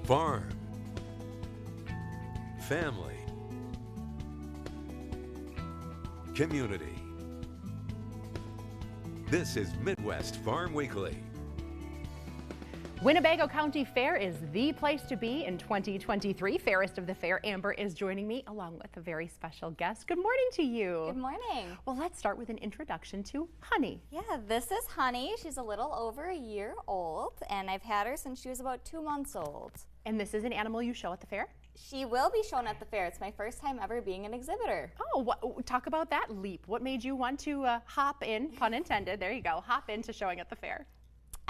farm, family, community. This is Midwest Farm Weekly. Winnebago County Fair is the place to be in 2023. Fairest of the Fair, Amber is joining me along with a very special guest. Good morning to you. Good morning. Well, let's start with an introduction to Honey. Yeah, this is Honey. She's a little over a year old, and I've had her since she was about 2 months old. And this is an animal you show at the fair? She will be shown at the fair. It's my first time ever being an exhibitor. Oh, talk about that leap. What made you want to hop in, pun intended, there you go, hop into showing at the fair?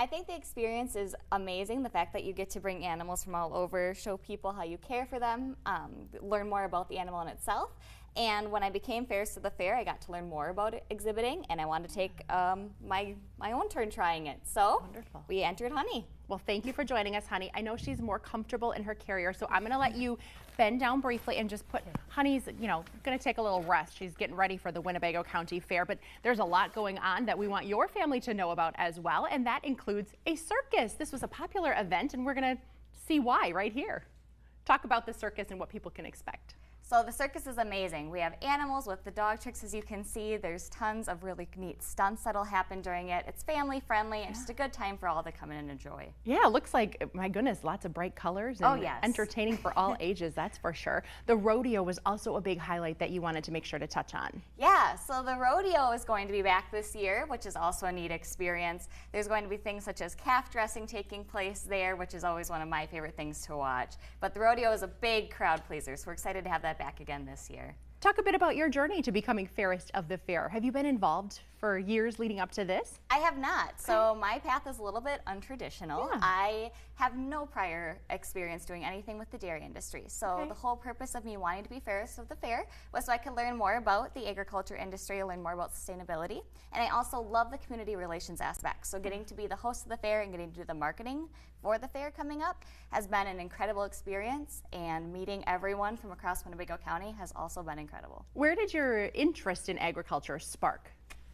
I think the experience is amazing. The fact that you get to bring animals from all over, show people how you care for them, learn more about the animal in itself. And when I became Fairest of the Fair, I got to learn more about exhibiting, and I wanted to take my own turn trying it. So wonderful. We entered Honey. Well, thank you for joining us, Honey. I know she's more comfortable in her carrier, so I'm going to let you bend down briefly and just put Honey's, going to take a little rest. She's getting ready for the Winnebago County Fair, but there's a lot going on that we want your family to know about as well, and that includes a circus. This was a popular event, and we're going to see why right here. Talk about the circus and what people can expect. So the circus is amazing. We have animals with the dog tricks, as you can see. There's tons of really neat stunts that'll happen during it. It's family friendly and just a good time for all to come in and enjoy. Yeah, it looks like, my goodness, lots of bright colors and yes. Entertaining for all ages, that's for sure. The rodeo was also a big highlight that you wanted to make sure to touch on. Yeah, so the rodeo is going to be back this year, which is also a neat experience. There's going to be things such as calf dressing taking place there, which is always one of my favorite things to watch. But the rodeo is a big crowd pleaser, so we're excited to have that back again this year. Talk a bit about your journey to becoming Fairest of the Fair. Have you been involved for years leading up to this? I have not. So my path is a little bit untraditional. Yeah. I have no prior experience doing anything with the dairy industry. So the whole purpose of me wanting to be Fairest of the Fair was so I could learn more about the agriculture industry, learn more about sustainability. And I also love the community relations aspect. So getting to be the host of the fair and getting to do the marketing for the fair coming up has been an incredible experience, and meeting everyone from across Winnebago County has also been incredible. Where did your interest in agriculture spark?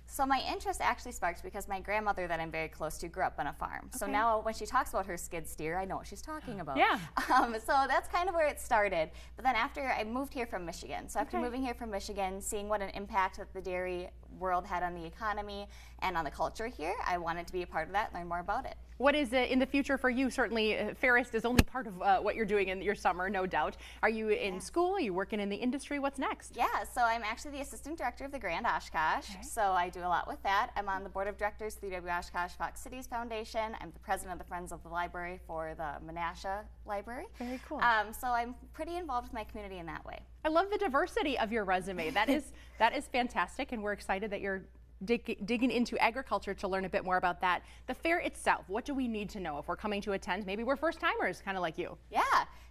So my interest actually sparked because my grandmother that I'm very close to grew up on a farm. So now when she talks about her skid steer, I know what she's talking about. Yeah. So that's kind of where it started. But then after I moved here from Michigan, so after moving here from Michigan, seeing what an impact that the dairy world had on the economy and on the culture here, I wanted to be a part of that and learn more about it. What is in the future for you? Certainly, Fairest is only part of what you're doing in your summer, no doubt. Are you in school? Are you working in the industry? What's next? Yeah, so I'm actually the assistant director of the Grand Oshkosh, so I do a lot with that. I'm on the board of directors for the W Oshkosh Fox Cities Foundation. I'm the president of the Friends of the Library for the Menasha Library. Very cool. So I'm pretty involved with my community in that way. I love the diversity of your resume. That is fantastic, and we're excited that you're digging into agriculture to learn a bit more about that. The fair itself, what do we need to know if we're coming to attend? Maybe we're first timers, kind of like you. Yeah,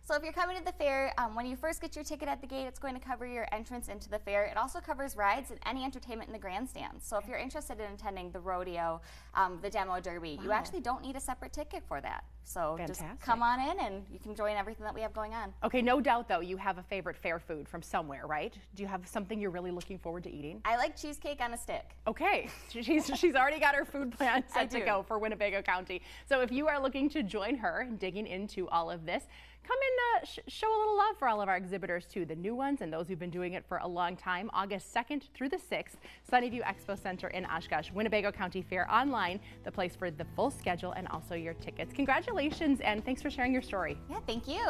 so if you're coming to the fair, when you first get your ticket at the gate, it's going to cover your entrance into the fair. It also covers rides and any entertainment in the grandstands. So if you're interested in attending the rodeo, the demo derby, you actually don't need a separate ticket for that. So just come on in and you can join everything that we have going on. Okay, no doubt though, you have a favorite fair food from somewhere, right? Do you have something you're really looking forward to eating? I like cheesecake on a stick. Okay, she's already got her food plan set to go for Winnebago County. So if you are looking to join her in digging into all of this, come and show a little love for all of our exhibitors too, the new ones and those who've been doing it for a long time. August 2nd through the 6th, Sunnyview Expo Center in Oshkosh, Winnebago County Fair online, the place for the full schedule and also your tickets. Congratulations and thanks for sharing your story. Yeah, thank you.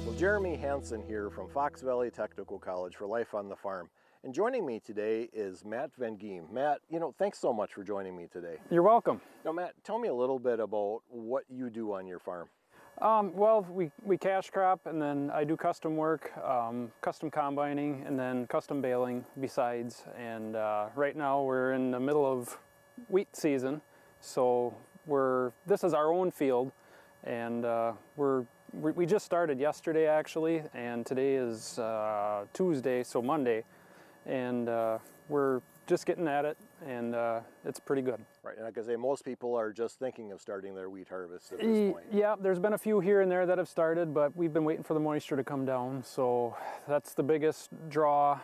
Well, Jeremy Hansen here from Fox Valley Technical College for Life on the Farm. And joining me today is Matt Van Giem. Matt, thanks so much for joining me today. You're welcome. Now, Matt, tell me a little bit about what you do on your farm. Well, we cash crop, and then I do custom work, custom combining, and then custom baling besides. And right now we're in the middle of wheat season, so this is our own field, and we just started yesterday actually, and today is Tuesday, so Monday. And we're just getting at it, and it's pretty good. Right, and like I say, most people are just thinking of starting their wheat harvest at this point. Yeah, there's been a few here and there that have started, but we've been waiting for the moisture to come down, so that's the biggest draw,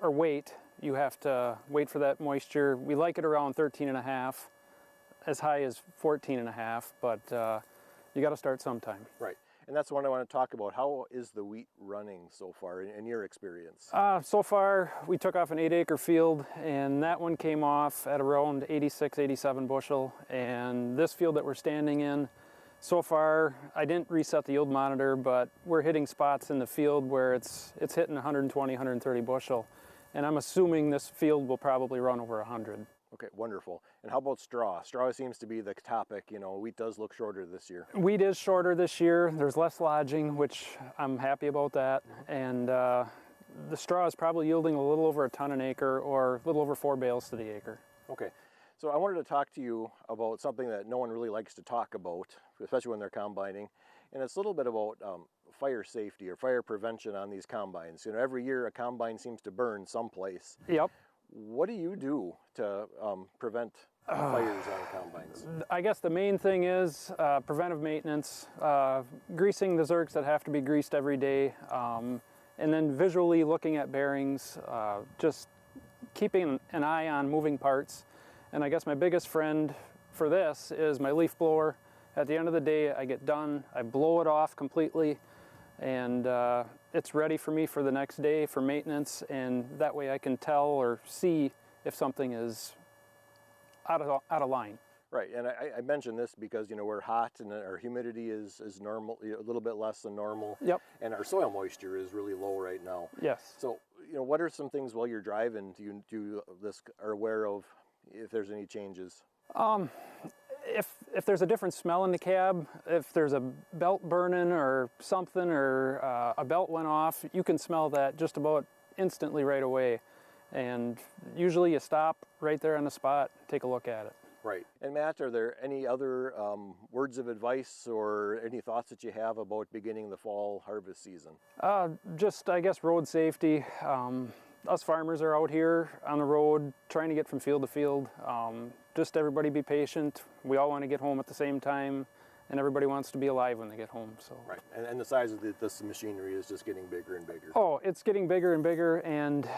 or wait, you have to wait for that moisture. We like it around 13.5, as high as 14.5, but you got to start sometime. Right. And that's what I want to talk about. How is the wheat running so far in your experience? So far, we took off an 8-acre field, and that one came off at around 86, 87 bushel. And this field that we're standing in, so far, I didn't reset the yield monitor, but we're hitting spots in the field where it's hitting 120, 130 bushel. And I'm assuming this field will probably run over 100. Okay, wonderful. And how about straw? Straw seems to be the topic. You know, wheat does look shorter this year. Wheat is shorter this year. There's less lodging, which I'm happy about that. And the straw is probably yielding a little over a ton an acre, or a little over 4 bales to the acre. Okay, so I wanted to talk to you about something that no one really likes to talk about, especially when they're combining. And it's a little bit about fire safety or fire prevention on these combines. You know, every year a combine seems to burn someplace. Yep. What do you do to prevent fires on combines? I guess the main thing is preventive maintenance, greasing the zerks that have to be greased every day, and then visually looking at bearings, just keeping an eye on moving parts. And I guess my biggest friend for this is my leaf blower. At the end of the day, I get done, I blow it off completely, and it's ready for me for the next day for maintenance, and that way I can tell or see if something is out of line. Right, and I mentioned this because, you know, we're hot and our humidity is normal, a little bit less than normal. Yep. And our soil moisture is really low right now. Yes. So, you know, what are some things while you're driving you are aware of if there's any changes? If there's a different smell in the cab, if there's a belt burning or something, or a belt went off, you can smell that just about instantly right away. And usually you stop right there on the spot, take a look at it. Right. And Matt, are there any other words of advice or any thoughts that you have about beginning the fall harvest season? Just, I guess, road safety. Us farmers are out here on the road trying to get from field to field. Just everybody be patient. We all want to get home at the same time, and everybody wants to be alive when they get home. So. Right, and the size of this machinery is just getting bigger and bigger. Oh, it's getting bigger and bigger, and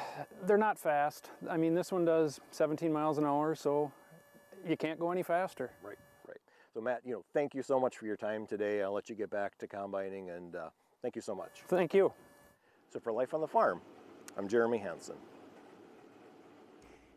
they're not fast. I mean, this one does 17 miles an hour, so you can't go any faster. Right, right. So Matt, you know, thank you so much for your time today. I'll let you get back to combining, and thank you so much. Thank you. So for Life on the Farm, I'm Jeremy Hansen.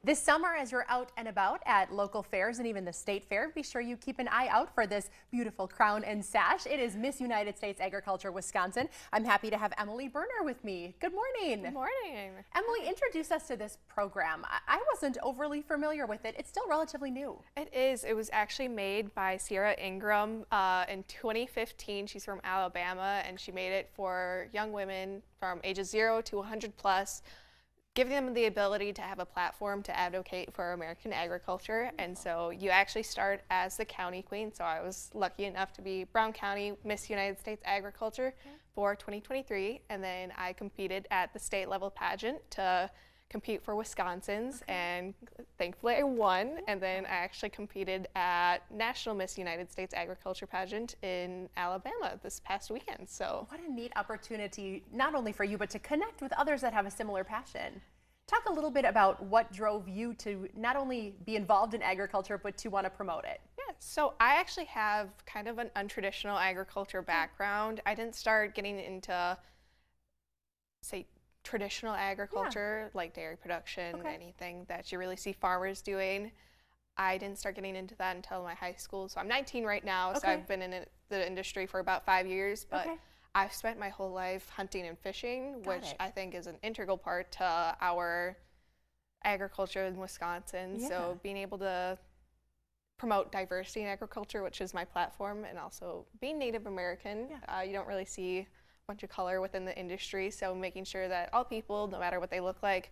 This summer, as you're out and about at local fairs and even the state fair, be sure you keep an eye out for this beautiful crown and sash. It is Miss United States Agriculture Wisconsin. I'm happy to have Emily Berner with me. Good morning. Good morning. Emily, introduce us to this program. I wasn't overly familiar with it. It's still relatively new. It is. It was actually made by Sierra Ingram in 2015. She's from Alabama, and she made it for young women from ages 0 to 100 plus, giving them the ability to have a platform to advocate for American agriculture. And so you actually start as the county queen. So I was lucky enough to be Brown County Miss United States Agriculture for 2023. And then I competed at the state level pageant to compete for Wisconsin's, and thankfully I won. And then I actually competed at National Miss United States Agriculture pageant in Alabama this past weekend. So what a neat opportunity, not only for you, but to connect with others that have a similar passion. Talk a little bit about what drove you to not only be involved in agriculture, but to want to promote it. Yeah, so I actually have kind of an untraditional agriculture background. I didn't start getting into, say, traditional agriculture, like dairy production, anything that you really see farmers doing. I didn't start getting into that until my high school. So I'm 19 right now, so I've been in the industry for about 5 years, but I've spent my whole life hunting and fishing, which I think is an integral part to our agriculture in Wisconsin. So being able to promote diversity in agriculture, which is my platform, and also being Native American, you don't really see bunch of color within the industry, so making sure that all people, no matter what they look like,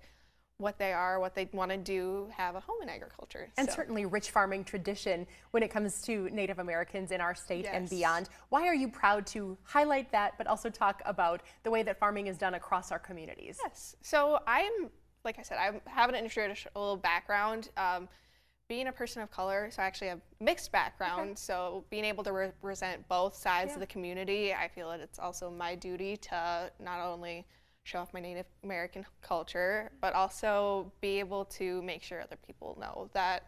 what they are, what they want to do, have a home in agriculture. And certainly rich farming tradition when it comes to Native Americans in our state and beyond. Why are you proud to highlight that, but also talk about the way that farming is done across our communities? Yes, so I'm, like I said, I have an intertraditional background. Being a person of color, so I actually have mixed background, so being able to represent both sides of the community, I feel that it's also my duty to not only show off my Native American culture, but also be able to make sure other people know that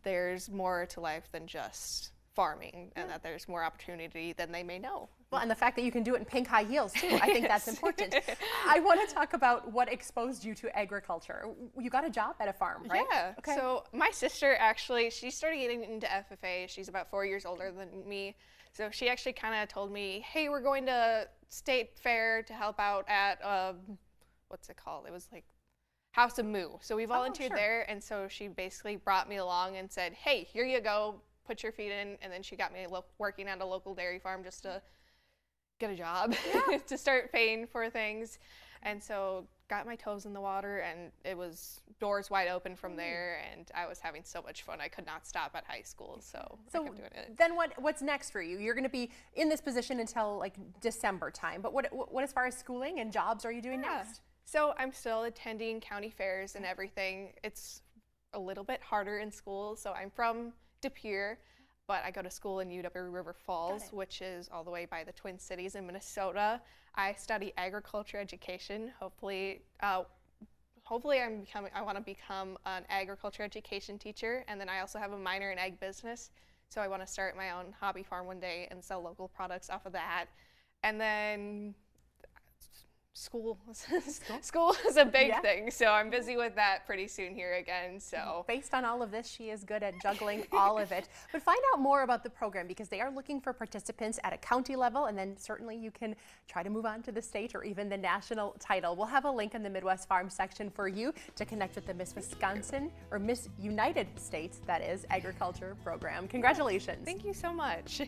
there's more to life than just farming and that there's more opportunity than they may know. Well, and the fact that you can do it in pink high heels too, I think that's important. I want to talk about what exposed you to agriculture. You got a job at a farm, right? Yeah. Okay. So my sister actually, she started getting into FFA. She's about 4 years older than me. So she actually kind of told me, hey, we're going to state fair to help out at, what's it called? It was like House of Moo. So we volunteered there. And so she basically brought me along and said, hey, here you go, put your feet in. And then she got me working at a local dairy farm just to get a job, to start paying for things. And so got my toes in the water, and it was doors wide open from there, and I was having so much fun. I could not stop at high school, so I kept doing it. Then what's next for you? You're going to be in this position until like December time, but what as far as schooling and jobs are you doing next? So I'm still attending county fairs and everything. It's a little bit harder in school, so I'm from De Pere, but I go to school in UW River Falls, which is all the way by the Twin Cities in Minnesota. I study agriculture education. Hopefully I want to become an agriculture education teacher, and then I also have a minor in ag business. So I want to start my own hobby farm one day and sell local products off of that. And then school is a big thing, so I'm busy with that pretty soon here again. So based on all of this, she is good at juggling all of it. But find out more about the program, because they are looking for participants at a county level, and then certainly you can try to move on to the state or even the national title. We'll have a link in the Midwest Farm section for you to connect with the Miss Wisconsin, or Miss United States, that is, agriculture program. Congratulations. Thank you so much.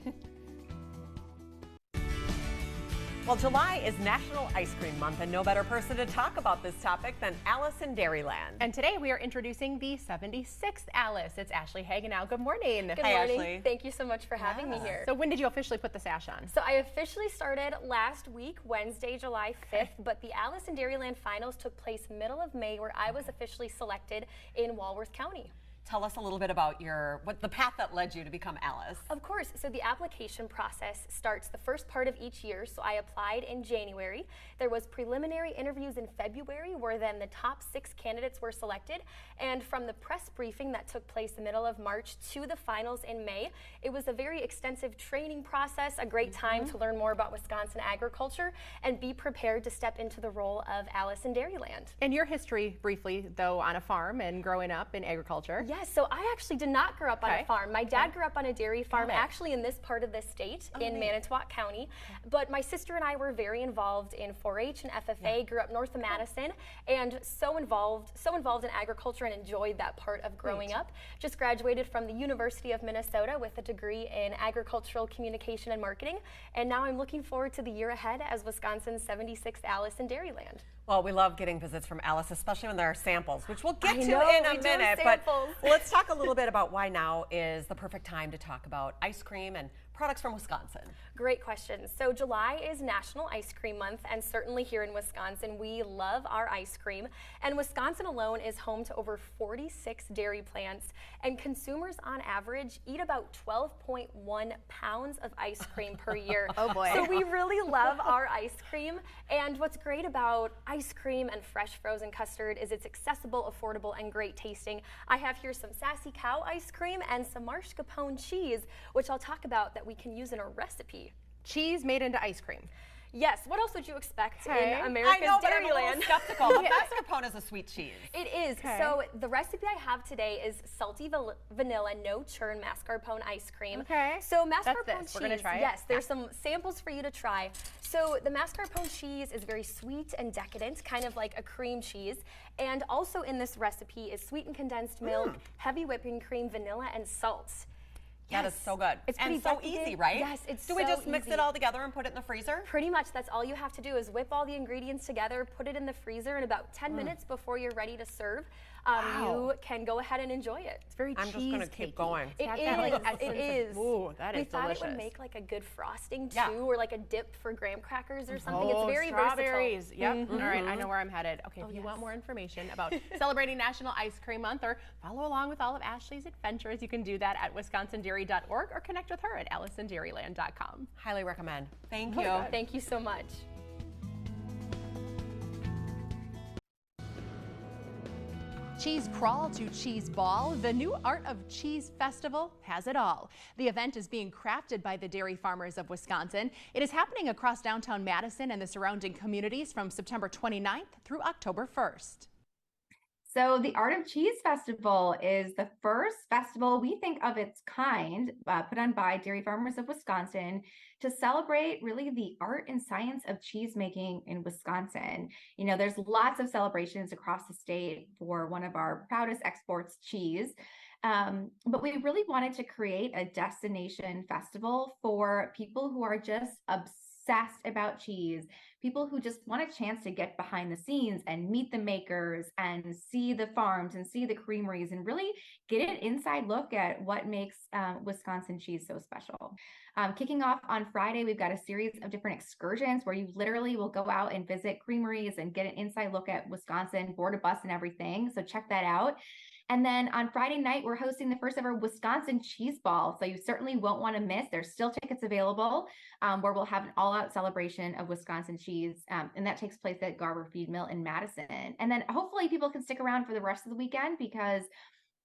Well, July is National Ice Cream Month, and no better person to talk about this topic than Alice in Dairyland. And today we are introducing the 76th Alice. It's Ashley Hagenau. Good morning. Good Hi, morning. Ashley. Thank you so much for having me here. So when did you officially put the sash on? So I officially started last week, Wednesday, July 5th, but the Alice in Dairyland finals took place middle of May, where I was officially selected in Walworth County. Tell us a little bit about the path that led you to become Alice. Of course. So the application process starts the first part of each year. So I applied in January. There was preliminary interviews in February, where then the top 6 candidates were selected. And from the press briefing that took place the middle of March to the finals in May, it was a very extensive training process, a great time to learn more about Wisconsin agriculture and be prepared to step into the role of Alice in Dairyland. And your history, briefly, though, on a farm and growing up in agriculture. Yes, so I actually did not grow up on a farm. My dad grew up on a dairy farm, actually in this part of the state, in Manitowoc County. But my sister and I were very involved in 4-H and FFA, grew up north of Madison, and so involved in agriculture and enjoyed that part of growing up. Just graduated from the University of Minnesota with a degree in agricultural communication and marketing, and now I'm looking forward to the year ahead as Wisconsin's 76th Alice in Dairyland. Well, we love getting visits from Alice, especially when there are samples, which we'll get to know, in a we do minute. samples. But let's talk a little bit about why now is the perfect time to talk about ice cream and products from Wisconsin. Great question. So July is National Ice Cream Month, and certainly here in Wisconsin, we love our ice cream. And Wisconsin alone is home to over 46 dairy plants, and consumers on average eat about 12.1 pounds of ice cream per year. Oh boy. So we really love our ice cream. And what's great about ice cream and fresh frozen custard is it's accessible, affordable, and great tasting. I have here some Sassy Cow ice cream and some mascarpone cheese, which I'll talk about that we can use in a recipe. Cheese made into ice cream. Yes, what else would you expect in I America's know, but I'm a Dairyland? little skeptical. But mascarpone is a sweet cheese. It is. So the recipe I have today is salty vanilla, no churn mascarpone ice cream. Okay. So mascarpone That's cheese. We're gonna try it. Yes, there's some samples for you to try. So the mascarpone cheese is very sweet and decadent, kind of like a cream cheese. And also in this recipe is sweetened condensed milk, heavy whipping cream, vanilla, and salt. That is so good. It's and pretty so decadent. easy, right? Yes, it's Do we so just mix easy. it all together and put it in the freezer? Pretty much, that's all you have to do is whip all the ingredients together, put it in the freezer, and about 10 minutes before you're ready to serve, you can go ahead and enjoy it. It's very I'm just going to keep going. It is. Ooh, that is we thought delicious. it would make like a good frosting too, Yeah. or like a dip for graham crackers or something. Oh, It's very strawberries. versatile. Yep. All right, I know where I'm headed. Okay, if you want more information about celebrating National Ice Cream Month or follow along with all of Ashley's adventures, you can do that at wisconsindairy.org or connect with her at AliceInDairyland.com. Highly recommend. Thank you. Thank you so much. Cheese crawl to cheese ball, the new Art of Cheese Festival has it all. The event is being crafted by the dairy farmers of Wisconsin. It is happening across downtown Madison and the surrounding communities from September 29th through October 1st. So the Art of Cheese Festival is the first festival we think of its kind put on by dairy farmers of Wisconsin to celebrate really the art and science of cheese making in Wisconsin. You know, there's lots of celebrations across the state for one of our proudest exports, cheese. But we really wanted to create a destination festival for people who are just obsessed about cheese, people who just want a chance to get behind the scenes and meet the makers and see the farms and see the creameries and really get an inside look at what makes Wisconsin cheese so special. Kicking off on Friday, we've got a series of different excursions where you literally will go out and visit creameries and get an inside look at Wisconsin, board a bus and everything. So check that out. And then on Friday night, we're hosting the first ever Wisconsin Cheese Ball. So you certainly won't want to miss. There's still tickets available where we'll have an all-out celebration of Wisconsin cheese. And that takes place at Garber Feed Mill in Madison. And then hopefully people can stick around for the rest of the weekend because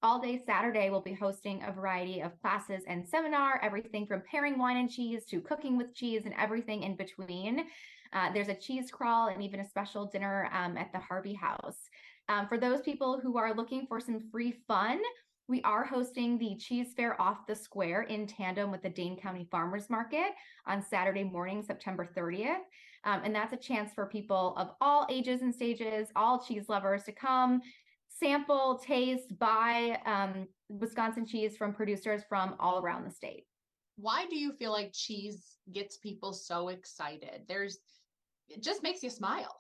all day Saturday, we'll be hosting a variety of classes and seminar, everything from pairing wine and cheese to cooking with cheese and everything in between. There's a cheese crawl and even a special dinner at the Harvey House. For those people who are looking for some free fun, we are hosting the Cheese Fair Off the Square in tandem with the Dane County Farmers Market on Saturday morning, September 30th. And that's a chance for people of all ages and stages, all cheese lovers to come, sample, taste, buy Wisconsin cheese from producers from all around the state. Why do you feel like cheese gets people so excited? It just makes you smile.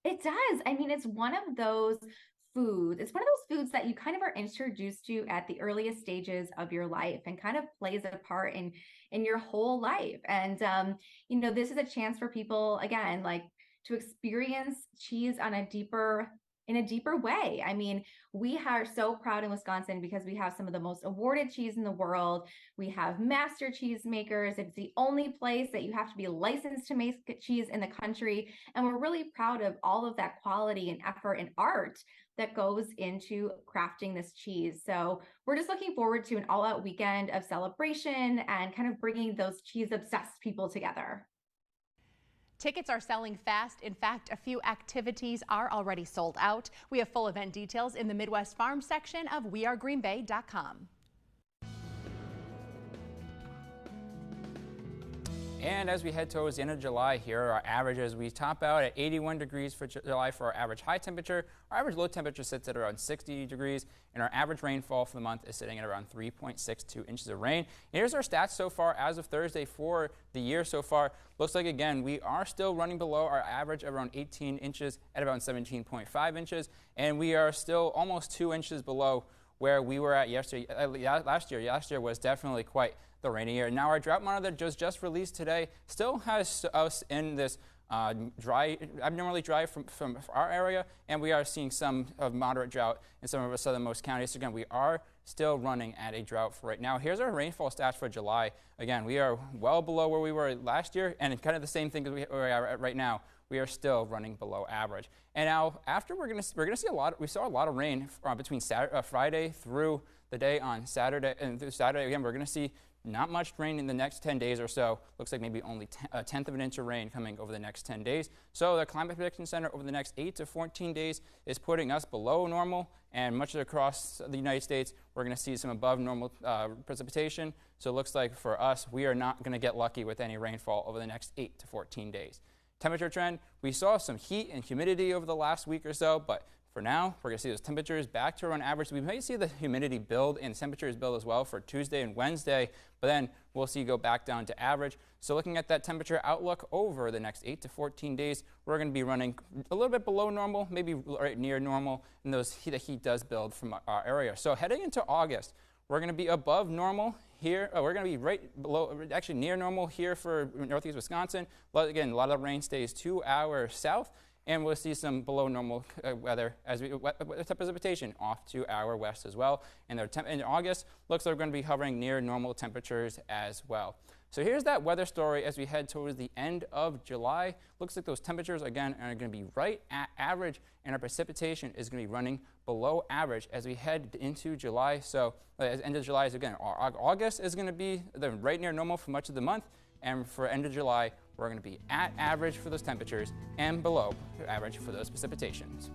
It does. I mean, it's one of those foods. It's one of those foods that you kind of are introduced to at the earliest stages of your life and kind of plays a part in your whole life. And, you know, this is a chance for people, again, like to experience cheese in a deeper way. I mean, we are so proud in Wisconsin because we have some of the most awarded cheese in the world. We have master cheese makers. It's the only place that you have to be licensed to make cheese in the country. And we're really proud of all of that quality and effort and art that goes into crafting this cheese. So we're just looking forward to an all-out weekend of celebration and kind of bringing those cheese-obsessed people together. Tickets are selling fast. In fact, a few activities are already sold out. We have full event details in the Midwest Farm section of wearegreenbay.com. And as we head towards the end of July here, our averages, we top out at 81 degrees for July for our average high temperature. Our average low temperature sits at around 60 degrees, and our average rainfall for the month is sitting at around 3.62 inches of rain. And here's our stats so far as of Thursday for the year so far. Looks like, again, we are still running below our average of around 18 inches at about 17.5 inches, and we are still almost 2 inches below where we were at last year. Last year was definitely quite the rainy year. Now our drought monitor just released today still has us in this abnormally dry from our area, and we are seeing some of moderate drought in some of our southernmost counties. So again, we are still running at a drought for right now. Here's our rainfall stats for July. Again, we are well below where we were last year, and kind of the same thing as we are at right now. We are still running below average. And now after we're gonna see we saw a lot of rain between Friday through the day on Saturday, and through Saturday again we're gonna see not much rain in the next 10 days or so. Looks like maybe only a tenth of an inch of rain coming over the next 10 days. So the Climate Prediction Center over the next 8 to 14 days is putting us below normal, and much across the United States we're going to see some above normal precipitation. So it looks like for us we are not going to get lucky with any rainfall over the next 8 to 14 days. Temperature trend, we saw some heat and humidity over the last week or so, but for now, we're going to see those temperatures back to around average. We may see the humidity build and temperatures build as well for Tuesday and Wednesday, but then we'll see go back down to average. So looking at that temperature outlook over the next 8 to 14 days, we're going to be running a little bit below normal, maybe right near normal, and the heat does build from our area. So heading into August, we're going to be above normal here. We're going to be right below, actually near normal here for northeast Wisconsin. But again, a lot of rain stays 2 hours south. And we'll see some below normal weather as precipitation off to our west as well. And in August, looks like we're going to be hovering near normal temperatures as well. So here's that weather story as we head towards the end of July. Looks like those temperatures, again, are going to be right at average, and our precipitation is going to be running below average as we head into July. So end of July is, again, August is going to be right near normal for much of the month, and for end of July, we're going to be at average for those temperatures and below average for those precipitations.